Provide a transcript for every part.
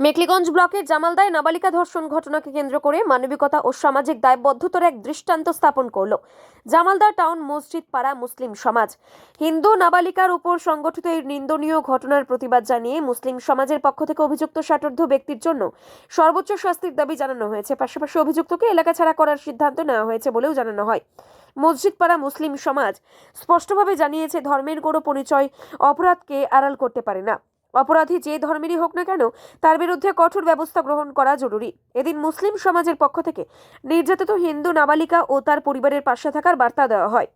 মেখলিগঞ্জ ব্লকের জামালদায় নাবালিকা ধর্ষণ ঘটনাকে কেন্দ্র করে মানবিকতা ও সামাজিক দায়বদ্ধতার এক দৃষ্টান্ত স্থাপন করল জামালদা টাউন মসজিদ পাড়া মুসলিম সমাজ। হিন্দু নাবালিকার উপর সংগঠিত এই নিন্দনীয় ঘটনার প্রতিবাদ জানিয়ে মুসলিম সমাজের পক্ষ থেকে অভিযুক্ত ষাটোর্ধ্ব ব্যক্তির জন্য সর্বোচ্চ শাস্তির দাবি জানানো হয়েছে। পাশাপাশি অভিযুক্তকে এলাকা ছাড়া করার সিদ্ধান্ত নেওয়া হয়েছে বলেও জানানো হয়। মসজিদ পাড়া মুসলিম সমাজ স্পষ্টভাবে জানিয়েছে, ধর্মের কোনো পরিচয় অপরাধকে আড়াল করতে পারে না। অপরাধী যে ধর্মেরই হোক না কেন, তার বিরুদ্ধে কঠোর ব্যবস্থা গ্রহণ করা জরুরি। এদিন মুসলিম সমাজের পক্ষ থেকে নির্যাতিত হিন্দু নাবালিকা ও তার পরিবারের পাশে থাকার বার্তা দেওয়া হয়।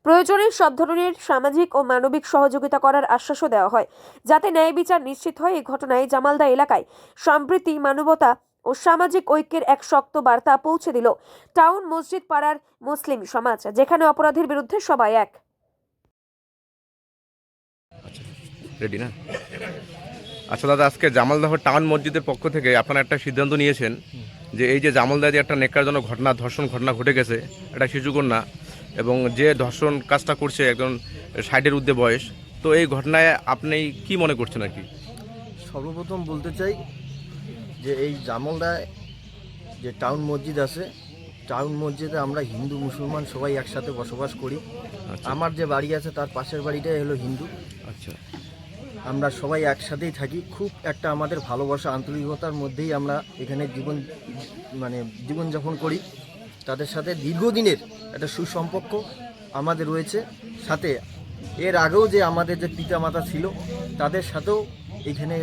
প্রয়োজনে সব ধরনের সামাজিক ও মানবিক সহযোগিতা করার আশ্বাসও দেওয়া হয়, যাতে ন্যায় বিচার নিশ্চিত হয়। এই ঘটনায় জামালদা এলাকায় সম্প্রীতি, মানবতা ও সামাজিক ঐক্যের এক শক্ত বার্তা পৌঁছে দিল টাউন মসজিদ পাড়ার মুসলিম সমাজ, যেখানে অপরাধীর বিরুদ্ধে সবাই এক। রেডি না? আচ্ছা দাদা, আজকে জামালদহ টাউন মসজিদের পক্ষ থেকে আপনারা একটা সিদ্ধান্ত নিয়েছেন যে এই যে জামালদায় যে একটা নেককারজনক ঘটনা, ধর্ষণ ঘটনা ঘটে গেছে, একটা শিশুকন্যা, এবং যে ধর্ষণ কাজটা করছে একজন 60-এর ঊর্ধ্বে বয়স, তো এই ঘটনায় আপনি কি মনে করছেন আর কি? সর্বপ্রথম বলতে চাই যে এই জামালদায় যে টাউন মসজিদ আছে, টাউন মসজিদে আমরা হিন্দু মুসলমান সবাই একসাথে বসবাস করি। আচ্ছা। আমার যে বাড়ি আছে তার পাশের বাড়িটাই হলো হিন্দু। আচ্ছা। আমরা সবাই একসাথেই থাকি, খুব একটা আমাদের ভালোবাসা আন্তরিকতার মধ্যেই আমরা এখানে জীবনযাপন করি। তাদের সাথে দীর্ঘদিনের একটা সুসম্পর্ক আমাদের রয়েছে। সাথে এর আগেও যে আমাদের যে পিতামাতা ছিল তাদের সাথেও এখানে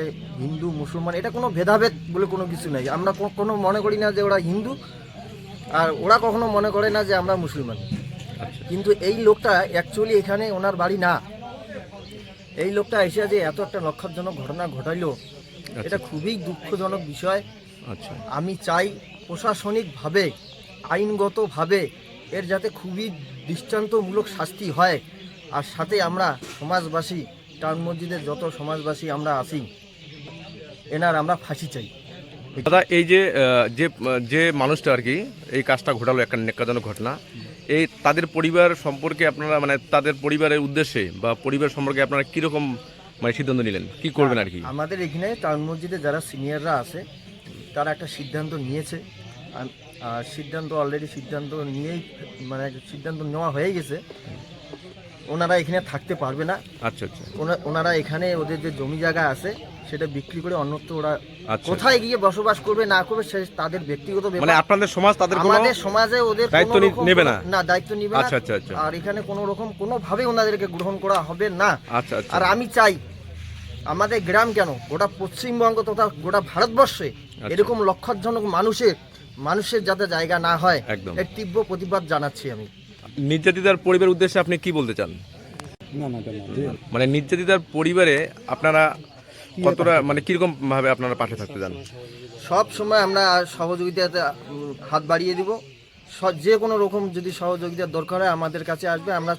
হিন্দু মুসলমান এটা কোনো ভেদাভেদ বলে কোনো কিছু নেই। আমরা কোনো মনে করি না যে ওরা হিন্দু আর ওরা কখনো মনে করে না যে আমরা মুসলমান। কিন্তু এই লোকটা অ্যাকচুয়ালি এখানে ওনার বাড়ি না। এই লোকটা এসে যে এত একটা লক্ষাজনক ঘটনা ঘটাইলো, এটা খুবই দুঃখজনক বিষয়। আচ্ছা। আমি চাই প্রশাসনিকভাবে, আইনগতভাবে এর যাতে খুবই দৃষ্টান্তমূলক শাস্তি হয়। আর সাথে আমরা সমাজবাসী, টাউন মসজিদের যত সমাজবাসী আমরা আছি, এনার আমরা ফাঁসি চাই। দাদা, এই যে যে মানুষটা আর কি এই কাজটা ঘটালো, একটা নেককারজনক ঘটনা, এই তাদের পরিবার সম্পর্কে আপনারা তাদের পরিবারের উদ্দেশ্যে বা পরিবার সম্পর্কে আপনারা কীরকম সিদ্ধান্ত নিলেন, কি করবেন আর কি? আমাদের এখানে টাউন মসজিদে যারা সিনিয়ররা আছে তারা একটা সিদ্ধান্ত নিয়েছে। আর অলরেডি সিদ্ধান্ত নিয়েই সিদ্ধান্ত নেওয়া হয়ে গেছে। ওনারা এখানে থাকতে পারবে না। আচ্ছা আচ্ছা। ওনারা এখানে ওদের যে জমি জায়গা আছে সেটা বিক্রি করে অন্যত্র ওরা আচ্ছা, কোথায় গিয়ে বসবাস করবে না করবে সে তাদের ব্যক্তিগত ব্যাপার। আপনাদের সমাজ তাদের আমাদের সমাজে ওদের দায়িত্ব নেবে না। দায়িত্ব নেবে না। আচ্ছা আচ্ছা আচ্ছা। আর এখানে কোনো রকম কোনোভাবে ওনাদেরকে গ্রহণ করা হবে না। আচ্ছা আচ্ছা। আর আমি চাই আমাদের গ্রাম কেন, গোটা পশ্চিমবঙ্গ তথা গোটা ভারতবর্ষে এরকম লক্ষজনক মানুষের যাতে জায়গা না হয়, এর তীব্র প্রতিবাদ জানাচ্ছি আমি। নির্যাতিতার পরিবারের উদ্দেশ্যে আপনি কি বলতে চান? নির্যাতিতার পরিবারে আপনারা কতটা কিরকম ভাবে আপনারা পাশে থাকতে চান? সব সময় আমরা সহযোগিতাতে হাত বাড়িয়ে দিব। যে কোনো রকম যদি সহযোগিতার দরকার হয় আমাদের কাছে আসবে, আমরা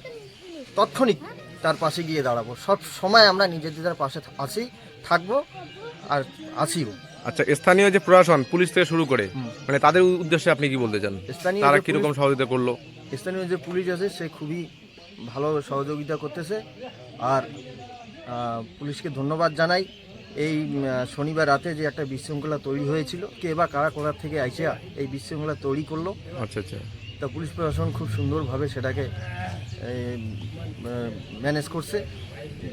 তৎক্ষণিক তার পাশে গিয়ে দাঁড়াবো। সব সময় আমরা নির্যাতিতার পাশে থাকবো আর আসিও। আচ্ছা, স্থানীয় যে প্রশাসন, পুলিশ থেকে শুরু করে তাদের উদ্দেশ্যে আপনি কি বলতে চান? তারা কিরকম সহযোগিতা করলো? স্থানীয় যে পুলিশ আছে সে খুবই ভালো সহযোগিতা করতেছে। আর পুলিশকে ধন্যবাদ জানাই। এই শনিবার রাতে যে একটা বিশৃঙ্খলা তৈরি হয়েছিল, কে বা কারা কোথা থেকে আইসা এই বিশৃঙ্খলা তৈরি করলো। আচ্ছা আচ্ছা। তা পুলিশ প্রশাসন খুব সুন্দরভাবে সেটাকে ম্যানেজ করছে।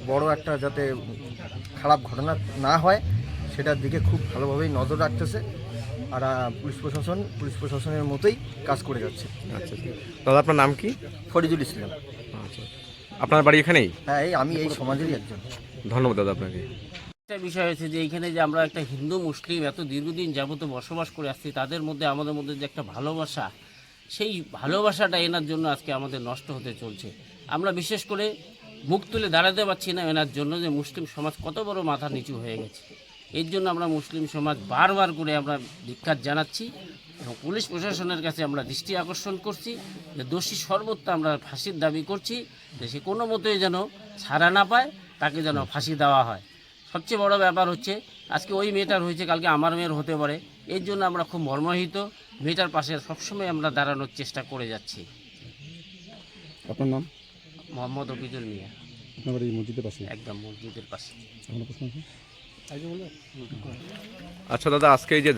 বড় একটা যাতে খারাপ ঘটনা না হয় সেটার দিকে খুব ভালোভাবেই নজর রাখতেছে। আর পুলিশ প্রশাসনের মতোই কাজ করে যাচ্ছে। আচ্ছা দাদা, আপনার নাম কি? ফরিদুল ইসলাম। আচ্ছা, আপনার বাড়ি এখানেই? হ্যাঁ, আমি এই সমাজেরই একজন। ধন্যবাদ দাদা আপনাকে। একটা বিষয় হচ্ছে যে এইখানে যে আমরা একটা হিন্দু মুসলিম এত দীর্ঘদিন যাবত বসবাস করে আসছি, তাদের মধ্যে আমাদের মধ্যে যে একটা ভালোবাসা, সেই ভালোবাসাটা এনার জন্য আজকে আমাদের নষ্ট হতে চলছে। আমরা বিশেষ করে মুখ তুলে দাঁড়াতে পারছি না এনার জন্য, যে মুসলিম সমাজ কত বড় মাথা নিচু হয়ে গেছে। এর জন্য আমরা মুসলিম সমাজ বারবার করে আমরা ধিক্কার জানাচ্ছি এবং পুলিশ প্রশাসনের কাছে আমরা দৃষ্টি আকর্ষণ করছি যে দোষী সর্বত্র আমরা ফাঁসির দাবি করছি, যে সে কোনো মতেই যেন ছাড়া না পায়, তাকে যেন ফাঁসি দেওয়া হয়। সবচেয়ে বড় ব্যাপার হচ্ছে আজকে ওই মেয়েটার হয়েছে, কালকে আমার মেয়ের হতে পারে। এর জন্য আমরা খুব মর্মাহত। মেয়েটার পাশে সবসময় আমরা দাঁড়ানোর চেষ্টা করে যাচ্ছি। আপনার নাম? মোহাম্মদ অফিজুল মিয়া। আপনার বাড়ি মসজিদের পাশে? একদম মসজিদের পাশে। আচ্ছা দাদা, আজকে এই যে